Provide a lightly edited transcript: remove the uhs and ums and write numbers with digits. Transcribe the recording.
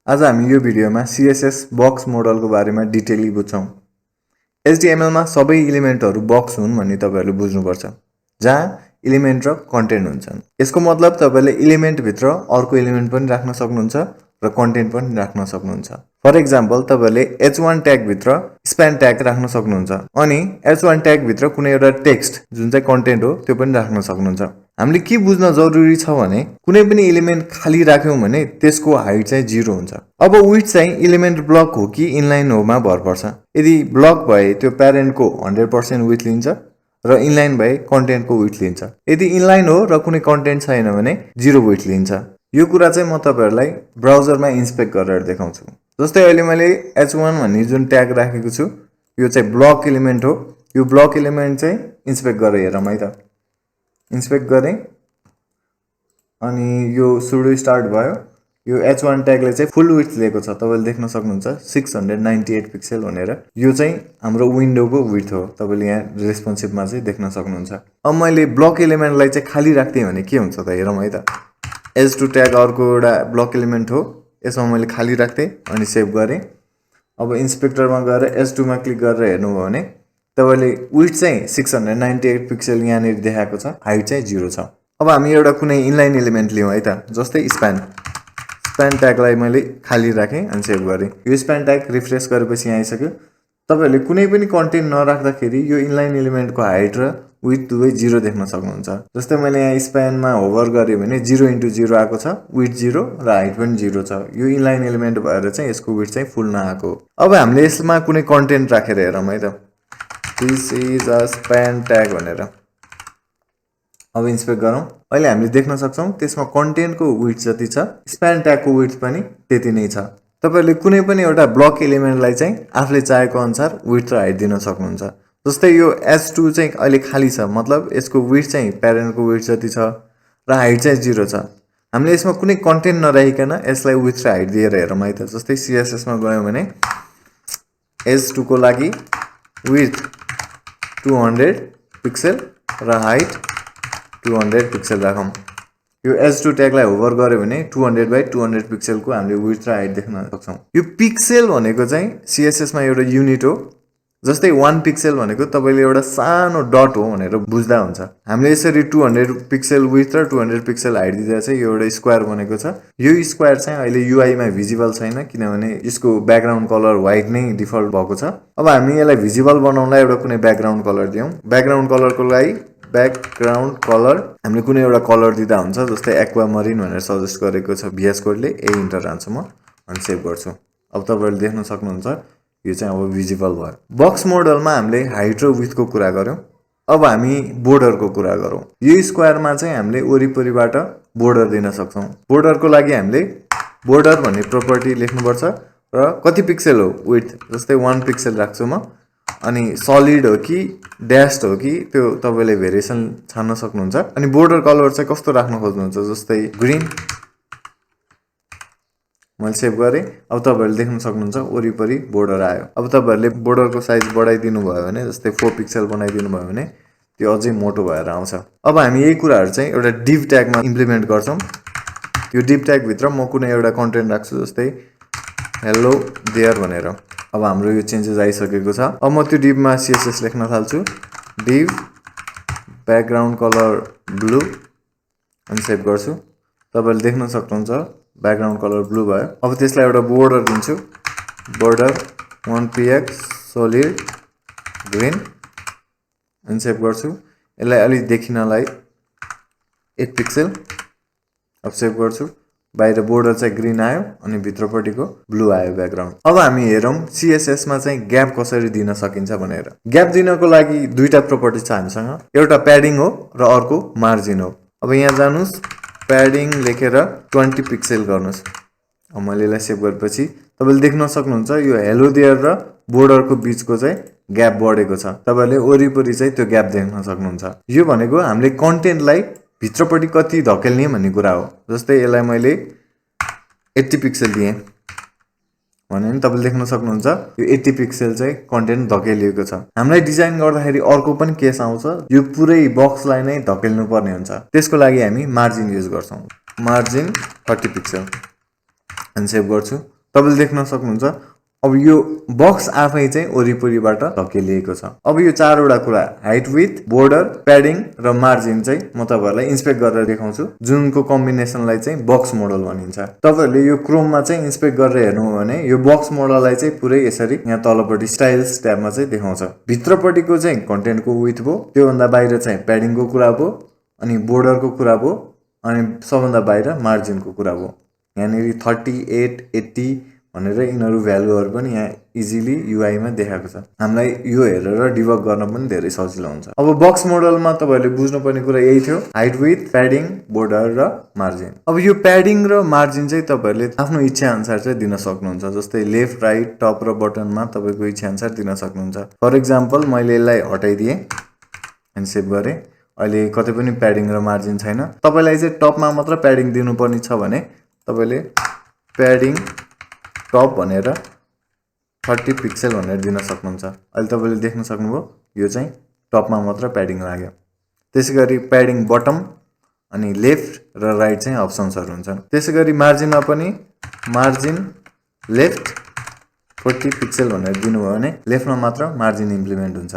आज हामी यो भिडियोमा CSS बक्स मोडलको बारेमा डिटेली बुझ्छौं। HTML मा सबै एलिमेन्टहरु बक्स हुन् भन्ने तपाईहरुले बुझ्नुपर्छ, जहाँ एलिमेन्ट र कन्टेन्ट हुन्छन्। यसको मतलब तपाईले एलिमेन्ट भित्र अर्को एलिमेन्ट पनि राख्न सक्नुहुन्छ र कन्टेन्ट पनि राख्न सक्नुहुन्छ। फर एक्जाम्पल तपाईले h1 ट्याग भित्र स्प्यान ट्याग राख्न सक्नुहुन्छ अनि h1 ट्याग भित्र कुनै एउटा टेक्स्ट जुन चाहिँ कन्टेन्ट हो त्यो पनि राख्न सक्नुहुन्छ। हामीले के बुझ्न जरुरी छ भने कुनै पनि एलिमेन्ट खाली राख्यौं भने त्यसको हाइट चाहिँ 0 हुन्छ। अब विड्थ चाहिँ एलिमेन्ट ब्लक हो कि इनलाइन हो मा भर पर्छ। यदि ब्लक भए त्यो प्यारेन्टको 100% विड्थ लिन्छ र इनलाइन भए कन्टेन्टको विड्थ लिन्छ। यदि इनलाइन हो र कुनै कन्टेन्ट छैन भने 0 विड्थ लिन्छ। यो कुरा चाहिँ म तपाईहरुलाई ब्राउजरमा इन्स्पेक्ट गरेर देखाउँछु। जस्तै अहिले मैले h1 भन्ने जुन ट्याग राखेको छु यो चाहिँ ब्लक एलिमेन्ट हो। यो ब्लक एलिमेन्ट चाहिँ इन्स्पेक्ट गरेर हेरौँ है त। इन्स्पेक्ट गरे अनि यो सुडो स्टार्ट भयो। यो h1 ट्यागले चाहिँ फुल विड्थ लिएको छ। तपाईले देख्न सक्नुहुन्छ 698 पिक्सल भनेर। यो चाहिँ हाम्रो विन्डोको विड्थ हो। तपाईले यहाँ रेस्पोन्सिभमा चाहिँ देख्न सक्नुहुन्छ। अब मैले ब्लक एलिमेन्टलाई चाहिँ खाली राख्दिए भने के हुन्छ त हेरौँ है त। h2 ट्याग अर्को एउटा ब्लक एलिमेन्ट हो। यसमा मैले खाली राख्थे अनि सेभ गरे। अब इन्स्पेक्टरमा गएर h2 मा क्लिक गरेर हेर्नुभयो भने तपाईले विड्थ चाहिँ 698 पिक्सल यहाँनेर देखाएको छ, हाइट चाहिँ 0 छ। अब हामी एउटा कुनै इनलाइन एलिमेन्ट लियौं है त। जस्तै स्प्यान ट्यागलाई मैले खाली राखे अनि सेभ गरे। यो स्प्यान ट्याग रिफ्रेश गरेपछि यहाँ आइसक्यो। तपाईहरुले कुनै पनि कन्टेन्ट नराख्दाखेरि यो इनलाइन एलिमेन्टको हाइट र विड्थ दुवै 0 देख्न सक्नुहुन्छ। जस्तै मैले यहाँ स्प्यानमा होभर गरे भने 0 * 0 आएको छ, विड्थ 0 र हाइट पनि 0 छ। यो इनलाइन एलिमेन्ट भएर चाहिँ यसको विड्थ चाहिँ फुल नआएको। अब हामीले यसमा कुनै कन्टेन्ट राखेर हेरौँ है त। This is a span tag भनेर। अब इन्स्पेक्ट गरौँ। अहिले हामीले देख्न सक्छौं त्यसमा कन्टेन्टको विड्थ जति छ स्प्यान ट्यागको विड्थ पनि त्यति नै छ। तपाईहरुले कुनै पनि एउटा ब्लक एलिमेन्टलाई चाहिँ आफूले चाहेको अनुसार विड्थ र हाइट दिन सक्नुहुन्छ। जस्तै यो h2 चाहिँ अहिले खाली छ, मतलब यसको विड्थ चाहिँ प्यारेन्टको विड्थ जति छ र हाइट चाहिँ 0 छ। हामीले यसमा कुनै कन्टेन्ट नराखिकन यसलाई विड्थ र हाइट दिएर हेरौँ है त। जस्तै CSS मा गयौं भने h2 को लागि विड्थ 200 पिक्सल र हाइट 200 पिक्सल राखौं। यो h2 ट्यागलाई होभर गर्यो भने 200 बाइ 200 पिक्सलको हामीले विड्थ र हाइट देख्न सक्छौं। यो पिक्सल भनेको चाहिँ CSS मा एउटा युनिट हो। जस्तै 1 पिक्सल भनेको तपाईले एउटा सानो डट हो भनेर बुझ्दा हुन्छ। हामीले यसरी 200 पिक्सल विड्थ र 200 पिक्सल हाइट दिँदा चाहिँ यो एउटा स्क्वायर बनेको छ। यो स्क्वायर चाहिँ अहिले UI मा भिजिबल छैन किनभने यसको ब्याकग्राउन्ड कलर व्हाइट नै डिफल्ट भएको छ। अब हामी यसलाई भिजिबल बनाउनलाई एउटा कुनै ब्याकग्राउन्ड कलर दियौं। ब्याकग्राउन्ड कलरको लागि ब्याकग्राउन्ड कलर हामीले कुनै एउटा कलर दिँदा हुन्छ। जस्तै एक्वामरिन भनेर सजेस्ट गरेको छ VS कोडले। ए इन्टर हान्छु म अनि सेभ गर्छु। अब तपाईहरुले देख्न सक्नुहुन्छ यो चाहिँ अब भिजिबल भयो। बक्स मोडलमा हामीले हाइट र विड्थको कुरा गर्यौं। अब हामी बोर्डरको कुरा गरौँ। यो स्क्वायरमा चाहिँ हामीले वरिपरिबाट बोर्डर दिन सक्छौं। बोर्डरको लागि हामीले बोर्डर भन्ने प्रोपर्टी लेख्नुपर्छ र कति पिक्सल हो विड्थ, जस्तै 1 पिक्सल राख्छु म। अनि सलिड हो कि ड्याश्ड हो कि त्यो तपाईले भेरिएसन छान्न सक्नुहुन्छ। अनि बोर्डर कलर चाहिँ कस्तो राख्न खोज्नुहुन्छ, जस्तै ग्रीन। मैले सेभ गरे। अब तपाईहरुले देख्न सक्नुहुन्छ वरिपरि बोर्डर आयो। अब तपाईहरुले बोर्डरको साइज बढाइदिनु भयो भने जस्तै 4 पिक्सल बनाइदिनु भयो भने त्यो अझै मोटो भएर आउँछ। अब हामी यही कुराहरु चाहिँ एउटा div ट्यागमा इम्प्लिमेन्ट गर्छौं। यो div ट्याग भित्र म कुनै एउटा कन्टेन्ट राख्छु जस्तै हेलो देयर भनेर। अब हाम्रो यो चेन्जेस आइसकेको छ। अब म त्यो div मा CSS लेख्न थाल्छु। div ब्याकग्राउन्ड कलर ब्लू अनि सेभ गर्छु। तपाईले देख्न सक्नुहुन्छ ब्याकग्राउन्ड कलर ब्लू भयो। अब त्यसलाई एउटा बोर्डर दिन्छु। बोर्डर 1px सोलिड ग्रीन अनि सेभ गर्छु। यसलाई अलि देखिनलाई 8 पिक्सल। अब सेभ गर्छु। बाहिर बोर्डर चाहिँ ग्रीन आयो अनि भित्रपटिको ब्लू आयो ब्याकग्राउन्ड। अब हामी हेरौं CSS मा चाहिँ ग्याप कसरी दिन सकिन्छ भनेर। ग्याप दिनको लागि दुईटा प्रोपर्टी छ हामीसँग। एउटा प्याडिङ हो र अर्को मार्जिन हो। अब यहाँ जानुस्, प्याडिङ लेखेर 20 पिक्सल गर्नुस्। अब मैले यसलाई सेभ गरेपछि तपाईले देख्न सक्नुहुन्छ यो हेलो देयर र बोर्डरको बीचको चाहिँ ग्याप बढेको छ। तपाईले वरिपरि चाहिँ त्यो ग्याप देख्न सक्नुहुन्छ। यो भनेको हामीले कन्टेन्टलाई भित्रपटि कति धकेल्ने भन्ने कुरा हो। जस्तै यसलाई मैले 80 पिक्सल दिए भने नि तपाईले देख्न सक्नुहुन्छ यो 80 पिक्सल चाहिँ कन्टेन्ट धकेलिएको छ। हामीलाई डिजाइन गर्दाखेरि अर्को पनि केस आउँछ, यो पुरै बक्सलाई नै धकेल्नु पर्ने हुन्छ। त्यसको लागि हामी मार्जिन युज गर्छौं। मार्जिन 30 पिक्सल अनि सेभ गर्छु। तपाईले देख्न सक्नुहुन्छ अब यो बक्स आफै चाहिँ वरिपरिबाट धकेलिएको छ। अब यो चारवटा कुरा हाइट विड्थ, बोर्डर, प्याडिङ र मार्जिन चाहिँ म तपाईहरुलाई इन्स्पेक्ट गरेर देखाउँछु, जुनको कम्बिनेसनलाई चाहिँ बक्स मोडल भनिन्छ। तपाईहरुले यो क्रोममा चाहिँ इन्स्पेक्ट गरेर हेर्नु हो भने यो बक्स मोडललाई चाहिँ पुरै यसरी यहाँ तलपट्टि स्टाइल्स ट्याबमा चाहिँ देखाउँछ। भित्रपट्टिको चाहिँ कन्टेन्टको विड्थ भयो, त्यो भन्दा बाहिर चाहिँ प्याडिङको कुरा भयो, अनि बोर्डरको कुरा भयो, अनि सबभन्दा बाहिर मार्जिनको कुरा भयो। यहाँनेरि 38, 80 भनेर यिनीहरू भ्यालुहरु पनि यहाँ इजिली युआई मा देखाएको छ। हामीलाई यो हेरेर डिबग गर्न पनि धेरै सजिलो हुन्छ। अब बक्स मोडलमा तपाईहरुले बुझ्नुपर्ने कुरा यही थियो, हाइट विड्थ, प्याडिङ, बोर्डर र मार्जिन। अब यो प्याडिङ र मार्जिन चाहिँ तपाईहरुले आफ्नो इच्छा अनुसार चाहिँ दिन सक्नुहुन्छ। जस्तै लेफ्ट, राइट, टप र बटनमा तपाईको इच्छा अनुसार दिन सक्नुहुन्छ। फर एक्जाम्पल मैले यसलाई हटाइदिए अनि सेभ गरे। अहिले कतै पनि प्याडिङ र मार्जिन छैन। तपाईलाई चाहिँ टपमा मात्र प्याडिङ दिनुपर्ने छ भने तपाईले प्याडिङ टप भनेर 30 पिक्सल भनेर दिन सक्नुहुन्छ। अहिले तपाईले देख्न सक्नुभयो यो चाहिँ टपमा मात्र प्याडिङ लाग्यो। त्यसैगरी प्याडिङ बटम अनि लेफ्ट र राइट चाहिँ अप्सन्सहरु हुन्छन्। त्यसैगरी मार्जिनमा पनि मार्जिन लेफ्ट 40 पिक्सल भनेर दिनुभयो भने लेफ्टमा मात्र मार्जिन इम्प्लिमेन्ट हुन्छ।